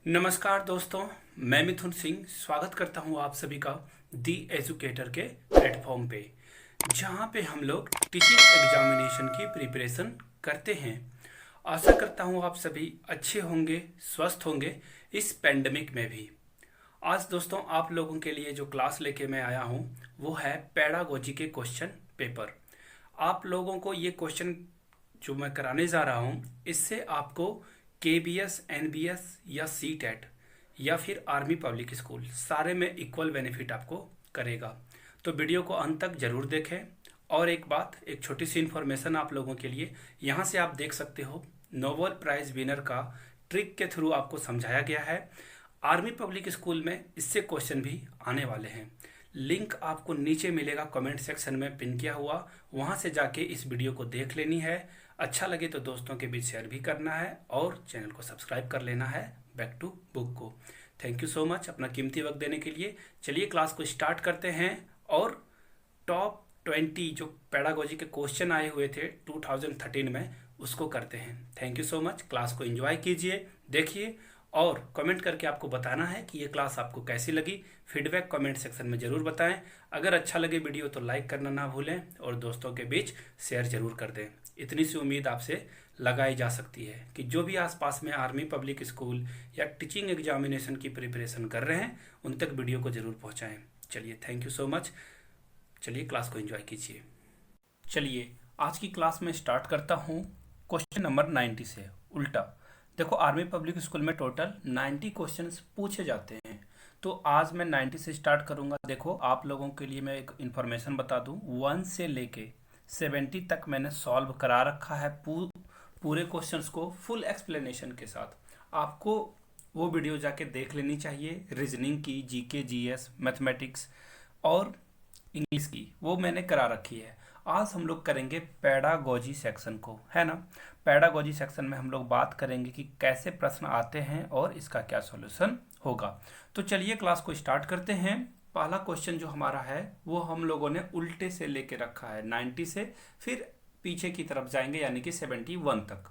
नमस्कार दोस्तों, मैं मिथुन सिंह स्वागत करता हूं आप सभी का दी एजुकेटर के प्लेटफॉर्म पे, जहां पे हम लोग टीचिंग एग्जामिनेशन की प्रिपरेशन करते हैं। आशा करता हूं आप सभी अच्छे होंगे, स्वस्थ होंगे इस पेंडेमिक में भी। आज दोस्तों आप लोगों के लिए जो क्लास लेके मैं आया हूं वो है पेडागोजी के क्वेश्चन पेपर। आप लोगों को ये क्वेश्चन जो मैं कराने जा रहा हूँ इससे आपको केबीएस, एनबीएस या सीटेट या फिर आर्मी पब्लिक स्कूल सारे में इक्वल बेनिफिट आपको करेगा। तो वीडियो को अंत तक जरूर देखें। और एक बात, एक छोटी सी इन्फॉर्मेशन आप लोगों के लिए, यहाँ से आप देख सकते हो नोबेल प्राइज विनर का ट्रिक के थ्रू आपको समझाया गया है। आर्मी पब्लिक स्कूल में इससे क्वेश्चन भी आने वाले हैं। लिंक आपको नीचे मिलेगा, कमेंट सेक्शन में पिन किया हुआ, वहां से जाके इस वीडियो को देख लेनी है। अच्छा लगे तो दोस्तों के बीच शेयर भी करना है और चैनल को सब्सक्राइब कर लेना है बैक टू बुक को। थैंक यू सो मच अपना कीमती वक्त देने के लिए। चलिए क्लास को स्टार्ट करते हैं और टॉप 20 जो पेडागोजी के क्वेश्चन आए हुए थे 2013 में उसको करते हैं। Thank you so much. Class को एंजॉय कीजिए, देखिए और कमेंट करके आपको बताना है कि ये क्लास आपको कैसी लगी। फीडबैक कमेंट सेक्शन में ज़रूर बताएं। अगर अच्छा लगे वीडियो तो लाइक करना ना भूलें और दोस्तों के बीच शेयर ज़रूर कर दें। इतनी सी उम्मीद आपसे लगाई जा सकती है कि जो भी आसपास में आर्मी पब्लिक स्कूल या टीचिंग एग्जामिनेशन की प्रिपरेशन कर रहे हैं उन तक वीडियो को ज़रूर पहुँचाएँ। चलिए, थैंक यू सो मच। चलिए क्लास को एंजॉय कीजिए। चलिए आज की क्लास में स्टार्ट करता हूँ क्वेश्चन नंबर 90 से। उल्टा देखो, आर्मी पब्लिक स्कूल में टोटल 90 क्वेश्चंस पूछे जाते हैं, तो आज मैं 90 से स्टार्ट करूंगा। देखो आप लोगों के लिए मैं एक इन्फॉर्मेशन बता दूं, 1 से लेके 70 तक मैंने सॉल्व करा रखा है पूरे क्वेश्चंस को फुल एक्सप्लेनेशन के साथ। आपको वो वीडियो जाके देख लेनी चाहिए। रीजनिंग की, जीके, जीएस, मैथमेटिक्स और इंग्लिश की वो मैंने करा रखी है। आज हम लोग करेंगे पेडागोजी सेक्शन को, है ना। पेडागोजी सेक्शन में हम लोग बात करेंगे कि कैसे प्रश्न आते हैं और इसका क्या सॉल्यूशन होगा। तो चलिए क्लास को स्टार्ट करते हैं। पहला क्वेश्चन जो हमारा है वो हम लोगों ने उल्टे से लेके रखा है, 90 से फिर पीछे की तरफ जाएंगे यानी कि 71 तक।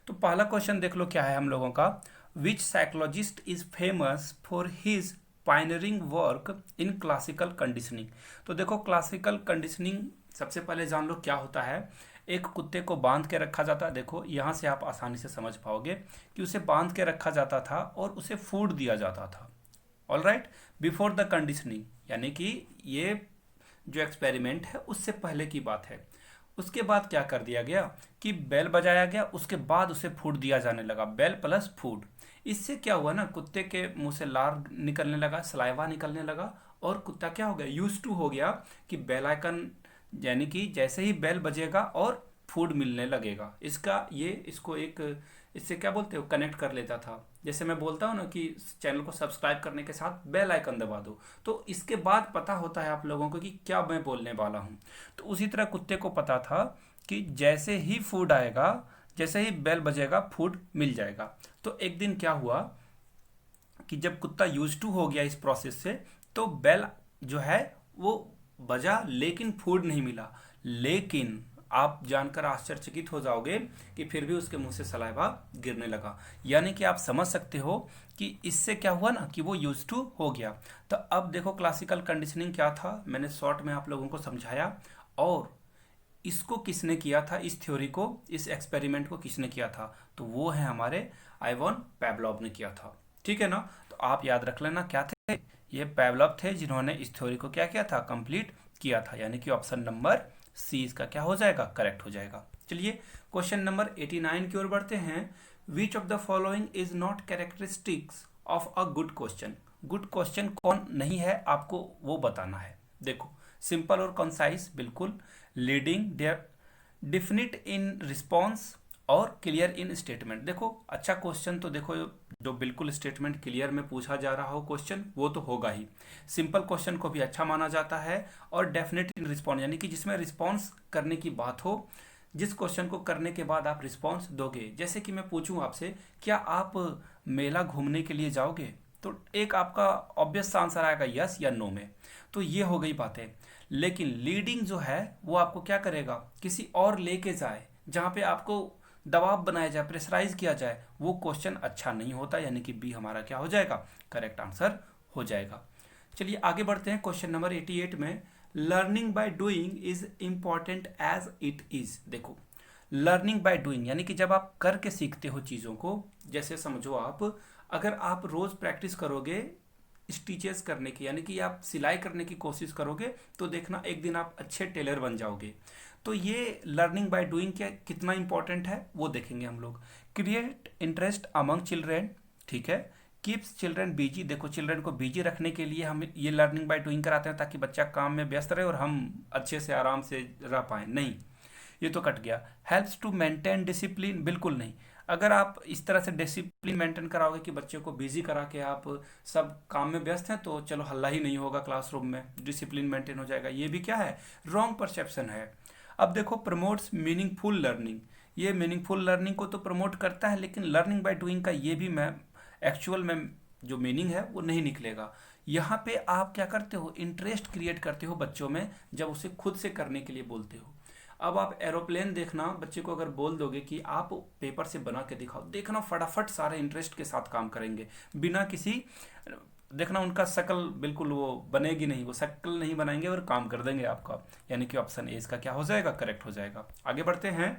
तो पहला क्वेश्चन देख लो क्या है हम लोगों का। Which psychologist is famous for his pioneering work in classical conditioning. तो देखो क्लासिकल कंडीशनिंग सबसे पहले जान लो क्या होता है। एक कुत्ते को बांध के रखा जाता है। देखो यहाँ से आप आसानी से समझ पाओगे कि उसे बांध के रखा जाता था और उसे फूड दिया जाता था। All right, before the conditioning, यानी कि ये जो एक्सपेरिमेंट है उससे पहले की बात है। उसके बाद क्या कर दिया गया कि बेल बजाया गया, उसके बाद उसे फूड दिया जाने लगा, बेल प्लस फूड। इससे क्या हुआ ना, कुत्ते के मुंह से लार निकलने लगा, सलाइवा निकलने लगा और कुत्ता क्या हो गया, यूज टू हो गया कि बेल आइकन, यानी कि जैसे ही बेल बजेगा और फूड मिलने लगेगा। इसको एक इससे क्या बोलते हो, कनेक्ट कर लेता था। जैसे मैं बोलता हूँ ना कि चैनल को सब्सक्राइब करने के साथ बेल आइकन दबा दो, तो इसके बाद पता होता है आप लोगों को कि क्या मैं बोलने वाला हूँ। तो उसी तरह कुत्ते को पता था कि जैसे ही फूड आएगा, जैसे ही बेल बजेगा, फूड मिल जाएगा। तो एक दिन क्या हुआ कि जब कुत्ता यूज टू हो गया इस प्रोसेस से, तो बेल जो है वो बजा लेकिन फूड नहीं मिला। लेकिन आप जानकर आश्चर्यचकित हो जाओगे कि फिर भी उसके मुंह से सलाइवा गिरने लगा। यानी कि आप समझ सकते हो कि इससे क्या हुआ ना कि वो यूज टू हो गया। तो अब देखो क्लासिकल कंडीशनिंग क्या था, मैंने शॉर्ट में आप लोगों को समझाया। और इसको किसने किया था, इस थ्योरी को, इस एक्सपेरिमेंट को किसने किया था, तो वो है हमारे आइवन पावलोव ने किया था। ठीक है ना। तो आप याद रख लेना क्या थे, ये पावलोव थे जिन्होंने इस थ्योरी को क्या किया था, कंप्लीट किया था। यानी कि ऑप्शन नंबर सी इसका क्या हो जाएगा, करेक्ट हो जाएगा। चलिए क्वेश्चन नंबर 89 की ओर बढ़ते हैं। विच of the following is not characteristics of a good question. Good question कौन नहीं है आपको वो बताना है। देखो सिंपल और कंसाइज, बिल्कुल। लीडिंग, डिफिनिट इन रिस्पॉन्स और क्लियर इन स्टेटमेंट। देखो अच्छा क्वेश्चन तो देखो जो बिल्कुल स्टेटमेंट क्लियर में पूछा जा रहा हो क्वेश्चन वो तो होगा ही। सिंपल क्वेश्चन को भी अच्छा माना जाता है। और डेफिनेट इन रिस्पॉन्स यानी कि जिसमें रिस्पॉन्स करने की बात हो, जिस क्वेश्चन को करने के बाद आप रिस्पॉन्स दोगे। जैसे कि मैं पूछूं आपसे, क्या आप मेला घूमने के लिए जाओगे, तो एक आपका ऑब्वियस आंसर आएगा यस या नो में। तो ये हो गई बातें। लेकिन लीडिंग जो है वो आपको क्या करेगा, किसी और लेके जाए जहाँ पे आपको दबाव बनाया जाए, प्रेशराइज किया जाए, वो क्वेश्चन अच्छा नहीं होता, यानी कि बी हमारा क्या हो जाएगा, करेक्ट आंसर हो जाएगा। चलिए आगे बढ़ते हैं क्वेश्चन नंबर 88 में। Learning by doing is important as it is. देखो लर्निंग बाय डूइंग यानी कि जब आप करके सीखते हो चीज़ों को, जैसे समझो आप अगर आप रोज प्रैक्टिस करोगे स्टिचेस करने की, यानी कि आप सिलाई करने की कोशिश करोगे, तो देखना एक दिन आप अच्छे टेलर बन जाओगे। तो ये लर्निंग बाय डूइंग क्या कितना इंपॉर्टेंट है वो देखेंगे हम लोग। क्रिएट इंटरेस्ट अमंग चिल्ड्रेन, ठीक है। कीप्स चिल्ड्रेन बिजी, देखो चिल्ड्रेन को बिजी रखने के लिए हम ये लर्निंग बाय डूइंग कराते हैं, ताकि बच्चा काम में व्यस्त रहे और हम अच्छे से आराम से रह पाए। नहीं, ये तो कट गया। हेल्प्स टू मेंटेन डिसिप्लिन, बिल्कुल नहीं। अगर आप इस तरह से डिसिप्लिन मेंटेन कराओगे कि बच्चे को बिजी करा के आप सब काम में व्यस्त हैं, तो चलो हल्ला ही नहीं होगा क्लासरूम में, डिसिप्लिन मेंटेन हो जाएगा। ये भी क्या है, रॉन्ग परसेप्शन है। अब देखो प्रमोट्स मीनिंगफुल लर्निंग, ये मीनिंगफुल लर्निंग को तो प्रमोट करता है, लेकिन लर्निंग बाय डूइंग का ये भी मैं एक्चुअल में जो मीनिंग है वो नहीं निकलेगा। यहाँ पे आप क्या करते हो, इंटरेस्ट क्रिएट करते हो बच्चों में, जब उसे खुद से करने के लिए बोलते हो। अब आप एरोप्लेन देखना, बच्चे को अगर बोल दोगे कि आप पेपर से बना के दिखाओ, देखना फटाफट सारे इंटरेस्ट के साथ काम करेंगे, बिना किसी, देखना उनका शक्ल बिल्कुल वो बनेगी नहीं, वो शक्ल नहीं बनाएंगे और काम कर देंगे आपका। यानी कि ऑप्शन ए इसका क्या हो जाएगा, करेक्ट हो जाएगा। आगे बढ़ते हैं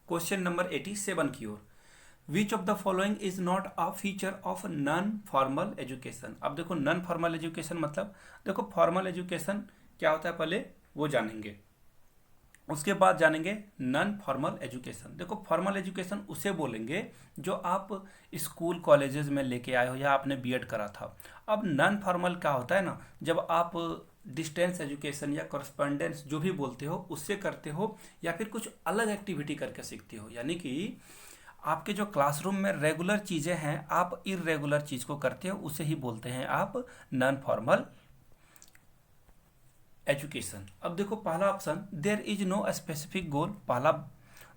क्वेश्चन नंबर 87 की ओर। Which of the following is not a feature of non formal education. अब देखो नॉन फॉर्मल एजुकेशन मतलब, देखो फॉर्मल एजुकेशन क्या होता है पहले वो जानेंगे, उसके बाद जानेंगे नॉन फॉर्मल एजुकेशन। देखो फॉर्मल एजुकेशन उसे बोलेंगे जो आप स्कूल कॉलेजेस में लेके आए हो या आपने बीएड करा था। अब नॉन फॉर्मल क्या होता है ना, जब आप डिस्टेंस एजुकेशन या करस्पॉन्डेंस जो भी बोलते हो उससे करते हो, या फिर कुछ अलग एक्टिविटी करके सीखते हो। यानी कि आपके जो क्लासरूम में रेगुलर चीज़ें हैं, आप इरेगुलर चीज़ को करते हो, उसे ही बोलते हैं आप नॉन फॉर्मल एजुकेशन। अब देखो पहला option there is no specific goal, पहला।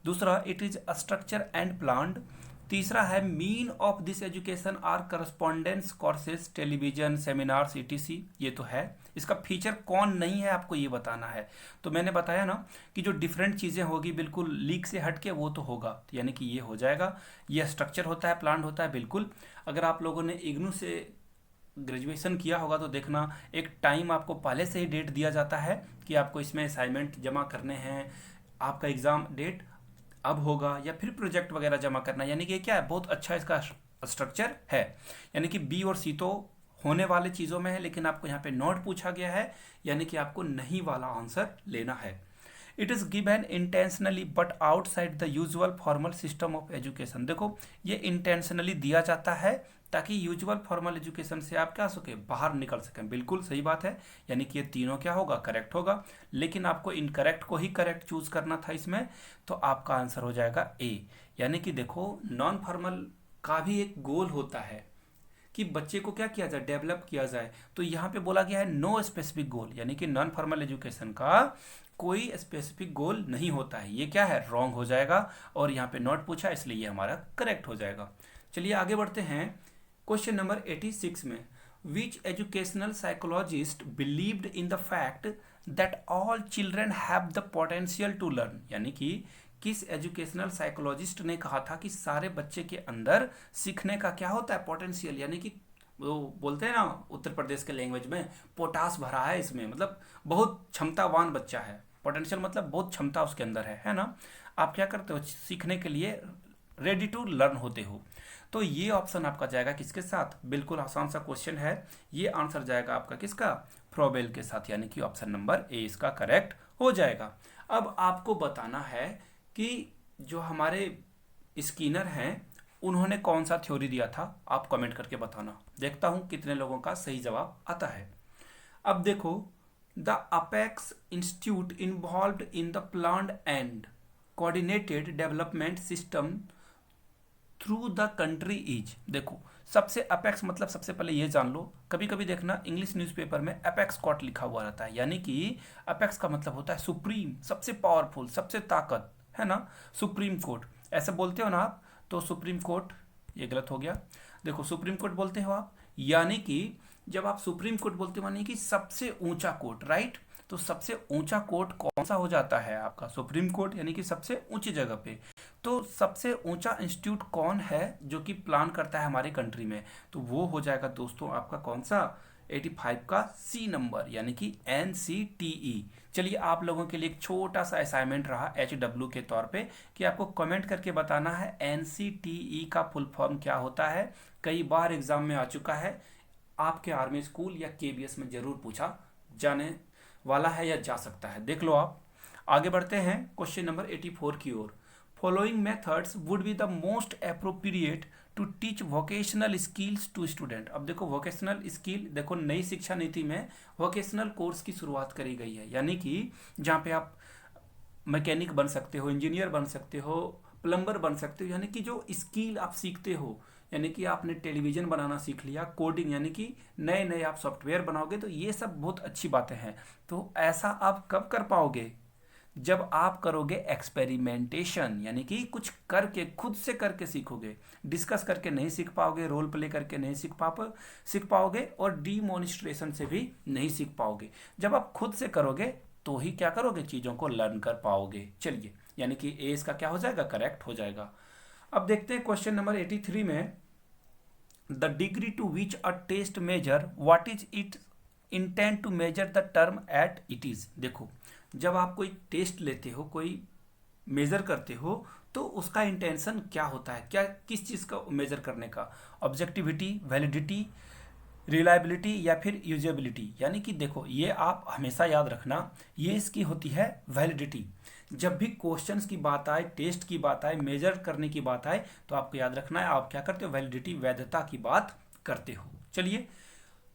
दूसरा it is structure and planned. तीसरा है mean of this education are correspondence courses, television, seminars, ETC. ये तो है, इसका फीचर कौन नहीं है आपको ये बताना है। तो मैंने बताया ना कि जो डिफरेंट चीज़ें होगी बिल्कुल लीक से हट के, वो तो होगा, यानी कि ये हो जाएगा। ये स्ट्रक्चर होता है, प्लान होता है, बिल्कुल। अगर आप लोगों ने इग्नू से ग्रेजुएशन किया होगा तो देखना एक टाइम आपको पहले से ही डेट दिया जाता है कि आपको इसमें असाइनमेंट जमा करने हैं, आपका एग्ज़ाम डेट अब होगा, या फिर प्रोजेक्ट वगैरह जमा करना। यानी कि क्या है, बहुत अच्छा इसका स्ट्रक्चर है। यानी कि बी और सी तो होने वाले चीज़ों में है, लेकिन आपको यहाँ पे नॉट पूछा गया है, यानी कि आपको नहीं वाला आंसर लेना है। It is given intentionally but outside the usual formal system of education. देखो ये इंटेंशनली दिया जाता है ताकि यूजुअल फॉर्मल एजुकेशन से आप क्या सके, बाहर निकल सकें। बिल्कुल सही बात है, यानी कि ये तीनों क्या होगा, करेक्ट होगा। लेकिन आपको इनकरेक्ट को ही करेक्ट चूज करना था इसमें, तो आपका आंसर हो जाएगा ए। यानी कि देखो नॉन फॉर्मल का भी एक गोल होता है कि बच्चे को क्या किया जाए, डेवलप किया जाए। तो यहाँ पे बोला गया है नो स्पेसिफिक गोल, यानी कि नॉन फॉर्मल एजुकेशन का कोई स्पेसिफिक गोल नहीं होता है। ये क्या है, रॉन्ग हो जाएगा, और यहाँ पे नॉट पूछा इसलिए ये हमारा करेक्ट हो जाएगा। चलिए आगे बढ़ते हैं क्वेश्चन नंबर 86 में। Which educational psychologist believed in the fact that all children have the potential to learn. यानी कि किस एजुकेशनल साइकोलॉजिस्ट ने कहा था कि सारे बच्चे के अंदर सीखने का क्या होता है, पोटेंशियल। यानी कि वो बोलते हैं ना उत्तर प्रदेश के लैंग्वेज में, पोटास भरा है इसमें, मतलब बहुत क्षमतावान बच्चा है। पोटेंशियल मतलब बहुत क्षमता उसके अंदर है ना। आप क्या करते हो, सीखने के लिए रेडी टू लर्न होते हो। तो ये ऑप्शन आपका जाएगा किसके साथ, बिल्कुल आसान सा क्वेश्चन है, ये आंसर जाएगा आपका किसका, फ्रोबेल के साथ। यानी कि ऑप्शन नंबर ए इसका करेक्ट हो जाएगा। अब आपको बताना है कि जो हमारे स्किनर हैं उन्होंने कौन सा थ्योरी दिया था, आप कमेंट करके बताना। देखता हूं कितने लोगों का सही जवाब आता है। अब देखो the apex institute involved in the planned and coordinated development system through the country is. देखो सबसे अपेक्स मतलब सबसे पहले ये जान लो, कभी कभी देखना इंग्लिश न्यूज़पेपर में अपेक्स कोर्ट लिखा हुआ रहता है। यानी कि अपेक्स का मतलब होता है सुप्रीम, सबसे पावरफुल, सबसे ताकत, है ना, सुप्रीम कोर्ट ऐसे बोलते हो ना आप। तो सुप्रीम कोर्ट ये गलत हो गया। देखो सुप्रीम कोर्ट बोलते हो आप, यानी कि जब आप सुप्रीम कोर्ट बोलते हो यानी कि सबसे ऊंचा कोर्ट, राइट। तो सबसे ऊंचा कोर्ट कौन सा हो जाता है आपका, सुप्रीम कोर्ट, यानी कि सबसे ऊंची जगह पे। तो सबसे ऊंचा इंस्टीट्यूट कौन है जो कि प्लान करता है हमारे कंट्री में? तो वो हो जाएगा दोस्तों आपका कौन सा, 85 का सी नंबर, यानी कि NCTE। चलिए आप लोगों के लिए एक छोटा सा असाइनमेंट रहा HW के तौर पे कि आपको कमेंट करके बताना है NCTE का फुल फॉर्म क्या होता है। कई बार एग्जाम में आ चुका है, आपके आर्मी स्कूल या KBS में जरूर पूछा जाने वाला है या जा सकता है, देख लो आप। आगे बढ़ते हैं क्वेश्चन नंबर 84 की ओर। Following methods would be the most appropriate to teach vocational skills to student. अब देखो वोकेशनल स्किल, देखो नई शिक्षा नीति में वोकेशनल कोर्स की शुरुआत करी गई है, यानी कि जहाँ पे आप मैकेनिक बन सकते हो, इंजीनियर बन सकते हो, प्लम्बर बन सकते हो, यानी कि जो स्किल आप सीखते हो, यानी कि आपने टेलीविजन बनाना सीख लिया, कोडिंग यानी कि नए नए आप सॉफ्टवेयर बनाओगे, तो ये सब बहुत अच्छी बातें हैं। तो ऐसा आप कब कर पाओगे? जब आप करोगे एक्सपेरिमेंटेशन, यानी कि कुछ करके, खुद से करके सीखोगे। डिस्कस करके नहीं सीख पाओगे, रोल प्ले करके नहीं सीख पाओगे, और डीमोनिस्ट्रेशन से भी नहीं सीख पाओगे। जब आप खुद से करोगे तो ही क्या करोगे, चीज़ों को लर्न कर पाओगे। चलिए, यानी कि ए इसका क्या हो जाएगा, करेक्ट हो जाएगा। अब देखते हैं क्वेश्चन नंबर 83 में, the degree to which a test measure what is it intend to measure the term at it is. देखो जब आप कोई टेस्ट लेते हो, कोई मेजर करते हो, तो उसका इंटेंशन क्या होता है, क्या किस चीज़ का मेजर करने का, ऑब्जेक्टिविटी, वैलिडिटी, रिलायबिलिटी या फिर यूजेबिलिटी। यानी कि देखो ये आप हमेशा याद रखना, ये इसकी होती है वैलिडिटी। जब भी क्वेश्चंस की बात आए, टेस्ट की बात आए, मेजर करने की बात आए, तो आपको याद रखना है आप क्या करते हो, वैलिडिटी, वैधता की बात करते हो। चलिए,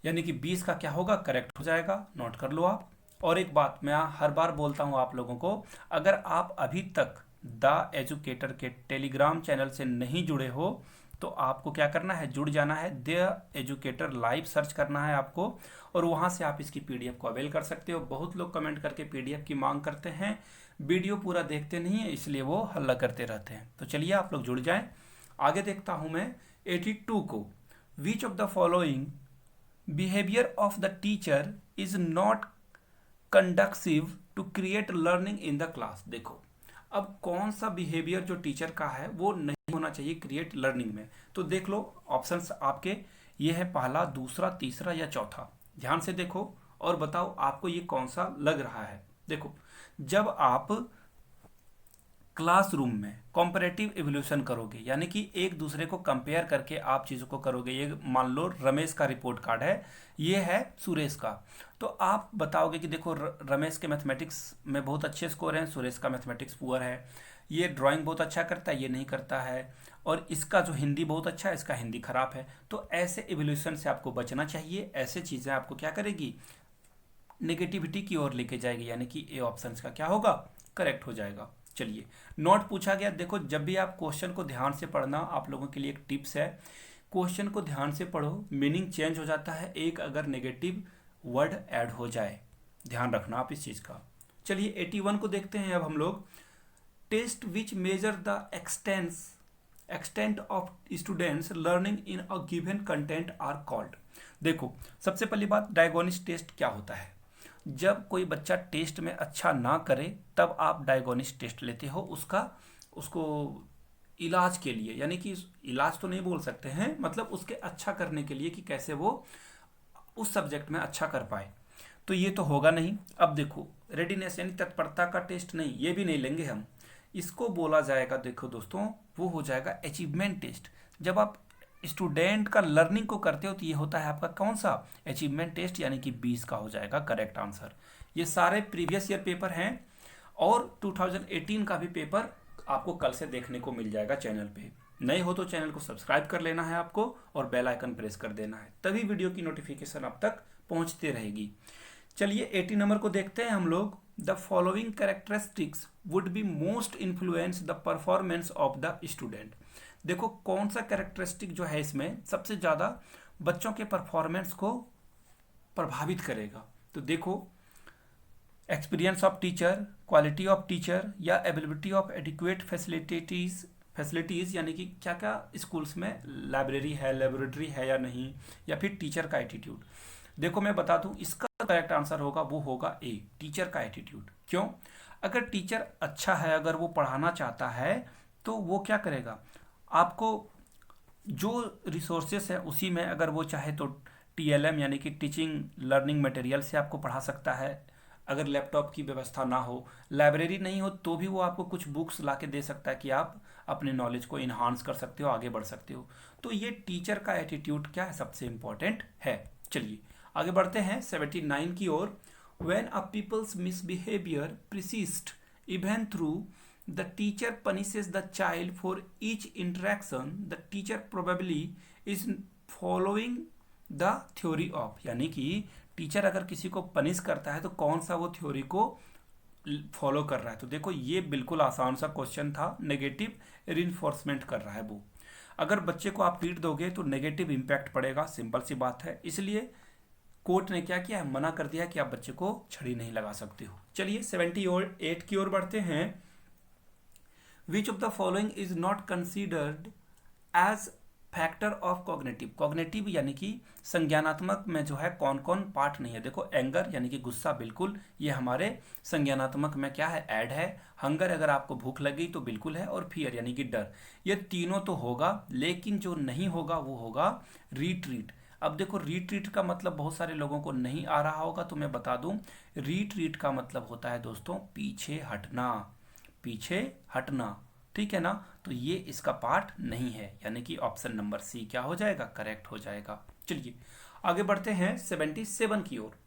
यानी कि 20 का क्या होगा, करेक्ट हो जाएगा, नोट कर लो आप। और एक बात मैं हर बार बोलता हूँ आप लोगों को, अगर आप अभी तक द एजुकेटर के टेलीग्राम चैनल से नहीं जुड़े हो तो आपको क्या करना है, जुड़ जाना है। द एजुकेटर लाइव सर्च करना है आपको, और वहाँ से आप इसकी PDF को अवेल कर सकते हो। बहुत लोग कमेंट करके PDF की मांग करते हैं, वीडियो पूरा देखते नहीं है, इसलिए वो हल्ला करते रहते हैं। तो चलिए आप लोग जुड़ जाएं। आगे देखता हूँ मैं 82 को, which of the following behaviour of the teacher is not conducive to create learning in the class. देखो अब कौन सा बिहेवियर जो टीचर का है वो नहीं होना चाहिए क्रिएट लर्निंग में। तो देख लो ऑप्शंस आपके, ये है पहला, दूसरा, तीसरा या चौथा। ध्यान से देखो और बताओ आपको ये कौन सा लग रहा है। देखो जब आप क्लासरूम में कॉम्परेटिव इवोल्यूशन करोगे, यानी कि एक दूसरे को कंपेयर करके आप चीज़ों को करोगे, ये मान लो रमेश का रिपोर्ट कार्ड है, ये है सुरेश का, तो आप बताओगे कि देखो रमेश के मैथमेटिक्स में बहुत अच्छे स्कोर हैं, सुरेश का मैथमेटिक्स पुअर है, ये ड्राइंग बहुत अच्छा करता है, ये नहीं करता है, और इसका जो हिंदी बहुत अच्छा है, इसका हिंदी खराब है। तो ऐसे इवोल्यूशन से आपको बचना चाहिए, ऐसे चीज़ें आपको क्या करेगी, नेगेटिविटी की ओर लेके जाएगी, यानी कि ए ऑप्शन का क्या होगा, करेक्ट हो जाएगा। चलिए, नोट पूछा गया, देखो जब भी आप क्वेश्चन को ध्यान से पढ़ना, आप लोगों के लिए एक टिप्स है, क्वेश्चन को ध्यान से पढ़ो, मीनिंग चेंज हो जाता है एक अगर नेगेटिव वर्ड ऐड हो जाए, ध्यान रखना आप इस चीज़ का। चलिए 81 को देखते हैं अब हम लोग, test which measure the extent of students learning in a given content are called. देखो सबसे पहली बात, डायगोनिस्ट टेस्ट क्या होता है, जब कोई बच्चा टेस्ट में अच्छा ना करे तब आप डायगोनिस्ट टेस्ट लेते हो उसको इलाज के लिए, यानी कि इलाज तो नहीं बोल सकते हैं, मतलब उसके अच्छा करने के लिए कि कैसे वो उस सब्जेक्ट में अच्छा कर पाए। तो ये तो होगा नहीं। अब देखो रेडीनेस यानी तत्परता का टेस्ट नहीं, ये भी नहीं लेंगे हम, इसको बोला जाएगा, देखो दोस्तों वो हो जाएगा अचीवमेंट टेस्ट। जब आप स्टूडेंट का लर्निंग को करते हो तो ये होता है आपका कौन सा, अचीवमेंट टेस्ट, यानी कि 20 का हो जाएगा करेक्ट आंसर। ये सारे प्रीवियस ईयर पेपर हैं और 2018 का भी पेपर आपको कल से देखने को मिल जाएगा चैनल पे। नए हो तो चैनल को सब्सक्राइब कर लेना है आपको और बेल आइकन प्रेस कर देना है, तभी वीडियो की नोटिफिकेशन आप तक पहुंचते रहेगी। चलिए 80 नंबर को देखते हैं हम लोग, the following characteristics would be most influence the performance of the student. देखो कौन सा कैरेक्टरिस्टिक जो है इसमें सबसे ज़्यादा बच्चों के परफॉर्मेंस को प्रभावित करेगा। तो देखो experience of teacher, quality of teacher, या अवेलेबिलिटी ऑफ एडिक्वेट फैसिलिटीज़, यानी कि क्या क्या स्कूल्स में लाइब्रेरी है, लेबोरेटरी है या नहीं, या फिर टीचर का एटीट्यूड। देखो मैं बता दूं, इसका करेक्ट आंसर होगा वो होगा ए, टीचर का एटीट्यूड। क्यों? अगर टीचर अच्छा है, अगर वो पढ़ाना चाहता है तो वो क्या करेगा, आपको जो रिसोर्सेस है उसी में, अगर वो चाहे तो TLM यानी कि टीचिंग लर्निंग मटेरियल से आपको पढ़ा सकता है। अगर लैपटॉप की व्यवस्था ना हो, लाइब्रेरी नहीं हो, तो भी वो आपको कुछ बुक्स ला के दे सकता है कि आप अपने नॉलेज को इन्हांस कर सकते हो, आगे बढ़ सकते हो। तो ये टीचर का एटीट्यूड क्या है, सबसे इंपॉर्टेंट है। चलिए आगे बढ़ते हैं 79 की ओर। When a people's misbehaviour persists even through the teacher punishes the child for each interaction, the teacher probably is following the theory of, यानी कि टीचर अगर किसी को पनिश करता है तो कौन सा वो थ्योरी को फॉलो कर रहा है। तो देखो ये बिल्कुल आसान सा क्वेश्चन था, नेगेटिव रिइंफोर्समेंट कर रहा है वो। अगर बच्चे को आप पीट दोगे तो नेगेटिव इम्पैक्ट पड़ेगा, सिंपल सी बात है। इसलिए कोर्ट ने क्या किया है, मना कर दिया कि आप बच्चे को छड़ी नहीं लगा सकते हो। चलिए 78 की ओर बढ़ते हैं। विच of the following is not considered age factor of cognitive. Cognitive यानी कि संज्ञानात्मक में जो है कौन कौन पार्ट नहीं है। देखो एंगर यानी कि गुस्सा, बिल्कुल ये हमारे संज्ञानात्मक में क्या है, ऐड है। हंगर अगर आपको भूख लगी तो बिल्कुल है। और फियर यानी कि डर, ये तीनों तो होगा, लेकिन जो नहीं होगा वो होगा रिट्रीट। अब देखो रिट्रीट का मतलब बहुत सारे लोगों को नहीं आ रहा होगा, तो मैं बता दूं, रिट्रीट का मतलब होता है दोस्तों पीछे हटना, पीछे हटना, ठीक है ना। तो ये इसका पार्ट नहीं है, यानी कि ऑप्शन नंबर सी क्या हो जाएगा, करेक्ट हो जाएगा। चलिए आगे बढ़ते हैं 77 की ओर।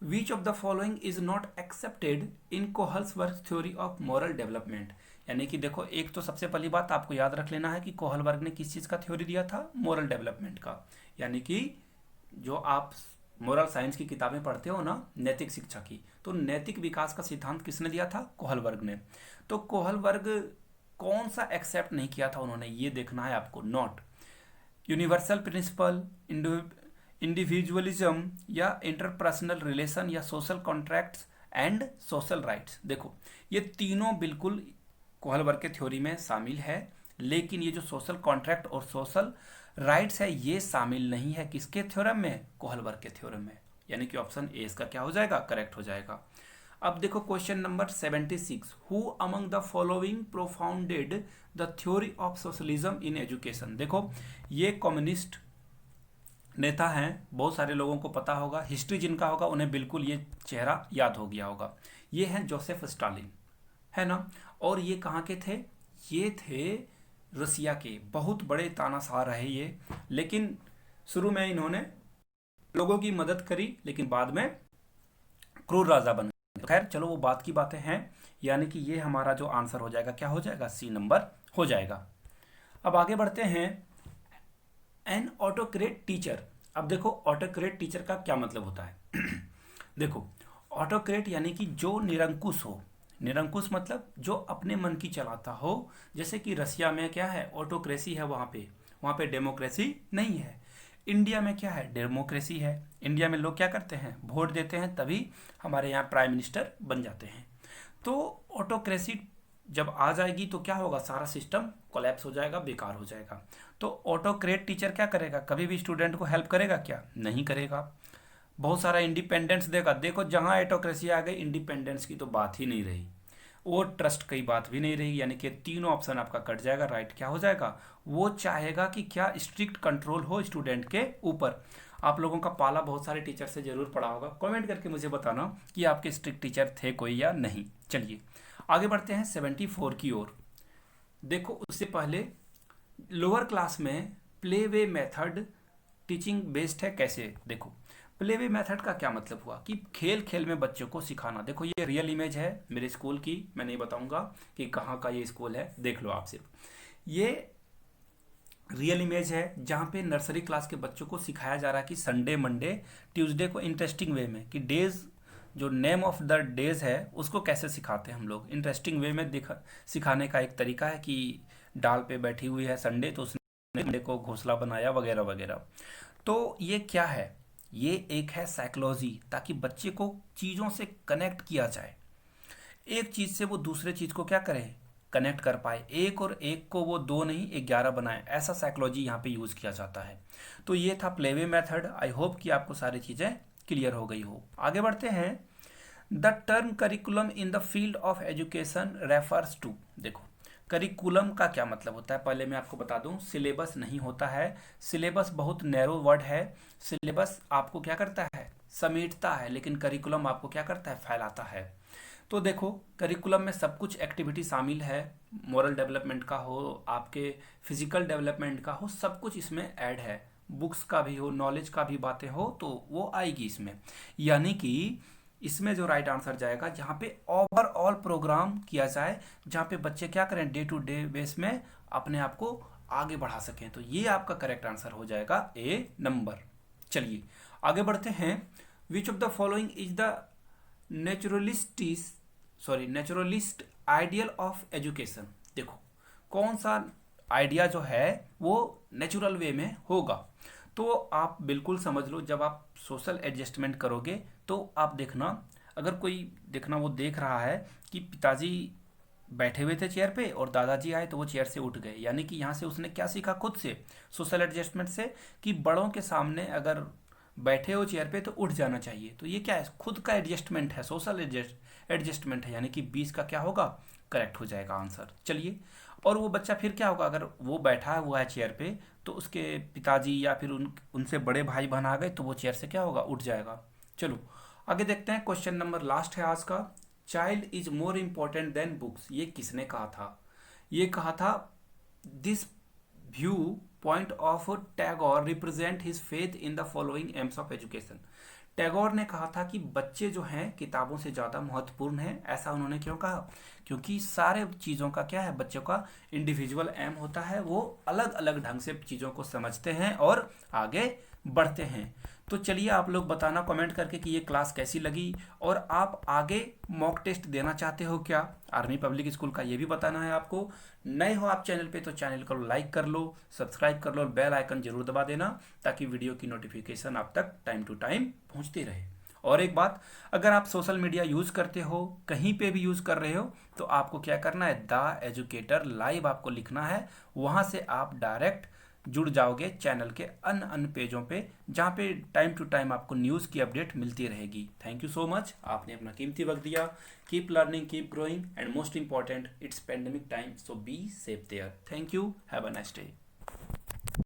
Which of the following is not accepted in Kohlberg's theory of moral development. यानी कि देखो एक तो सबसे पहली बात आपको याद रख लेना है कि कोहलवर्ग ने किस चीज का थ्योरी दिया था, मॉरल डेवलपमेंट का। यानी कि जो आप मोरल साइंस की किताबें पढ़ते हो ना, नैतिक शिक्षा की, तो नैतिक विकास का सिद्धांत किसने दिया था, कोहलवर्ग ने। तो कोहलवर्ग कौन सा एक्सेप्ट नहीं किया था उन्होंने, ये देखना है आपको। नॉट यूनिवर्सल प्रिंसिपल, इंडिविजुअलिज्म या इंटरपर्सनल रिलेशन या social contracts and social rights. देखो ये तीनों बिल्कुल कोहलवर्ग के थ्योरी में शामिल है, लेकिन ये जो सोशल कॉन्ट्रैक्ट और सोशल राइट्स है ये शामिल नहीं है किसके थ्योरम में, कोहलवर्ग के थ्योरम में। यानी कि ऑप्शन ए इसका क्या हो जाएगा, करेक्ट हो जाएगा। अब देखो question number 76। Who among the following propounded the theory of socialism in education. देखो ये कम्युनिस्ट नेता हैं, बहुत सारे लोगों को पता होगा, हिस्ट्री जिनका होगा उन्हें बिल्कुल ये चेहरा याद हो गया होगा। ये हैं जोसेफ स्टालिन, है ना। और ये कहाँ के थे, ये थे रसिया के, बहुत बड़े तानाशाह रहे ये। लेकिन शुरू में इन्होंने लोगों की मदद करी, लेकिन बाद में क्रूर राजा बन गए। खैर चलो वो बात की बातें हैं। यानी कि ये हमारा जो आंसर हो जाएगा क्या हो जाएगा, सी नंबर हो जाएगा। अब आगे बढ़ते हैं। An autocrat teacher. अब देखो ऑटोक्रेट टीचर का क्या मतलब होता है देखो ऑटोक्रेट यानी कि जो निरंकुश हो। निरंकुश मतलब जो अपने मन की चलाता हो। जैसे कि रसिया में क्या है, ऑटोक्रेसी है, वहाँ पे डेमोक्रेसी नहीं है। इंडिया में क्या है, डेमोक्रेसी है। इंडिया में लोग क्या करते हैं, वोट देते हैं, तभी हमारे यहाँ प्राइम मिनिस्टर बन जाते हैं। तो ऑटोक्रेसी जब आ जाएगी तो क्या होगा, सारा सिस्टम कोलैप्स हो जाएगा, बेकार हो जाएगा। तो ऑटोक्रेट टीचर क्या करेगा, कभी भी स्टूडेंट को हेल्प करेगा क्या, नहीं करेगा। बहुत सारा इंडिपेंडेंस देगा। देखो जहाँ ऑटोक्रेसी आ गई, इंडिपेंडेंस की तो बात ही नहीं रही, वो ट्रस्ट की बात भी नहीं रही। यानी कि तीनों ऑप्शन आपका कट जाएगा, राइट क्या हो जाएगा। वो चाहेगा कि क्या, स्ट्रिक्ट कंट्रोल हो स्टूडेंट के ऊपर। आप लोगों का पाला बहुत सारे टीचर से जरूर पड़ा होगा, कमेंट करके मुझे बताना कि आपके स्ट्रिक्ट टीचर थे कोई या नहीं। चलिए आगे बढ़ते हैं 74 की ओर। देखो उससे पहले लोअर क्लास में play way method teaching based है कैसे। देखो प्ले वे मेथड का क्या मतलब हुआ कि खेल खेल में बच्चों को सिखाना। देखो ये रियल इमेज है मेरे स्कूल की, मैं नहीं बताऊंगा कि कहाँ का ये स्कूल है, देख लो आप सिर्फ। ये रियल इमेज है जहाँ पे नर्सरी क्लास के बच्चों को सिखाया जा रहा है कि संडे मंडे ट्यूसडे को इंटरेस्टिंग वे में, कि डेज जो नेम ऑफ द डेज है उसको कैसे सिखाते हैं हम लोग, इंटरेस्टिंग वे में सिखाने का एक तरीका है कि डाल पे बैठी हुई है संडे, तो उसने संडे को घोंसला बनाया वगैरह वगैरह। तो ये क्या है, ये एक है साइकोलॉजी, ताकि बच्चे को चीज़ों से कनेक्ट किया जाए, एक चीज़ से वो दूसरे चीज़ को क्या करे, कनेक्ट कर पाए। एक और एक को वो 2 नहीं 11 बनाए, ऐसा साइकोलॉजी यहाँ पे यूज़ किया जाता है। तो ये था प्लेवे मेथड। आई होप कि आपको सारी चीज़ें क्लियर हो गई हो। आगे बढ़ते हैं। The term curriculum in the field of education refers to. देखो करिकुलम का क्या मतलब होता है, पहले मैं आपको बता दूं, सिलेबस नहीं होता है। सिलेबस बहुत नैरो वर्ड है। सिलेबस आपको क्या करता है, समेटता है, लेकिन करिकुलम आपको क्या करता है, फैलाता है। तो देखो, करिकुलम में सब कुछ एक्टिविटी शामिल है, मोरल डेवलपमेंट का हो, आपके फिजिकल डेवलपमेंट का हो, सब कुछ इसमें ऐड है। बुक्स का भी हो, नॉलेज का भी बातें हो, तो वो आएगी इसमें। यानी कि इसमें जो राइट आंसर जाएगा, जहाँ पे ओवरऑल प्रोग्राम किया जाए, जहाँ पे बच्चे क्या करें, डे टू डे बेस में अपने आप को आगे बढ़ा सकें, तो ये आपका करेक्ट आंसर हो जाएगा ए नंबर। चलिए आगे बढ़ते हैं। विच of the following is the naturalist ideal of education. देखो, कौन सा आइडिया जो है वो नेचुरल वे में होगा। तो आप बिल्कुल समझ लो, जब आप सोशल एडजस्टमेंट करोगे तो आप देखना, अगर कोई देखना वो देख रहा है कि पिताजी बैठे हुए थे चेयर पे और दादाजी आए तो वो चेयर से उठ गए, यानी कि यहाँ से उसने क्या सीखा खुद से, सोशल एडजस्टमेंट से, कि बड़ों के सामने अगर बैठे हो चेयर पे तो उठ जाना चाहिए। तो ये क्या है, खुद का एडजस्टमेंट है, सोशल एडजस्टमेंट है, यानी कि 20 का क्या होगा, करेक्ट हो जाएगा आंसर। चलिए, और वो बच्चा फिर क्या होगा, अगर वो बैठा हुआ है चेयर पे तो उसके पिताजी या फिर उनसे बड़े भाई बहन आ गए तो वो चेयर से क्या होगा, उठ जाएगा। चलो आगे देखते हैं, क्वेश्चन नंबर लास्ट है आज का। Child is more important then books, ये किसने कहा था? ये कहा था, this view point of Tagore represent his faith in the following AIIMS of education. Tagore ने कहा था कि बच्चे जो हैं किताबों से ज़्यादा महत्वपूर्ण हैं। ऐसा उन्होंने क्यों कहा? क्योंकि सारे चीज़ों का क्या है, बच्चों का इंडिविजुअल एम होता है, वो अलग अलग ढंग से चीज़ों को समझते हैं और आगे बढ़ते हैं। तो चलिए आप लोग बताना कमेंट करके कि ये क्लास कैसी लगी, और आप आगे मॉक टेस्ट देना चाहते हो क्या आर्मी पब्लिक स्कूल का, ये भी बताना है आपको। नए हो आप चैनल पे तो चैनल को लाइक कर लो, सब्सक्राइब कर लो और बेल आइकन जरूर दबा देना, ताकि वीडियो की नोटिफिकेशन आप तक टाइम टू टाइम पहुंचती रहे। और एक बात, अगर आप सोशल मीडिया यूज़ करते हो, कहीं पे भी यूज़ कर रहे हो, तो आपको क्या करना है, द एजुकेटर लाइव आपको लिखना है, वहाँ से आप डायरेक्ट जुड़ जाओगे चैनल के अन्य पेजों पे, जहाँ पे टाइम टू टाइम आपको न्यूज़ की अपडेट मिलती रहेगी। थैंक यू सो मच, आपने अपना कीमती वक्त दिया। Keep learning, keep growing, and most important, it's pandemic time, so be safe there. Thank you, have a nice day.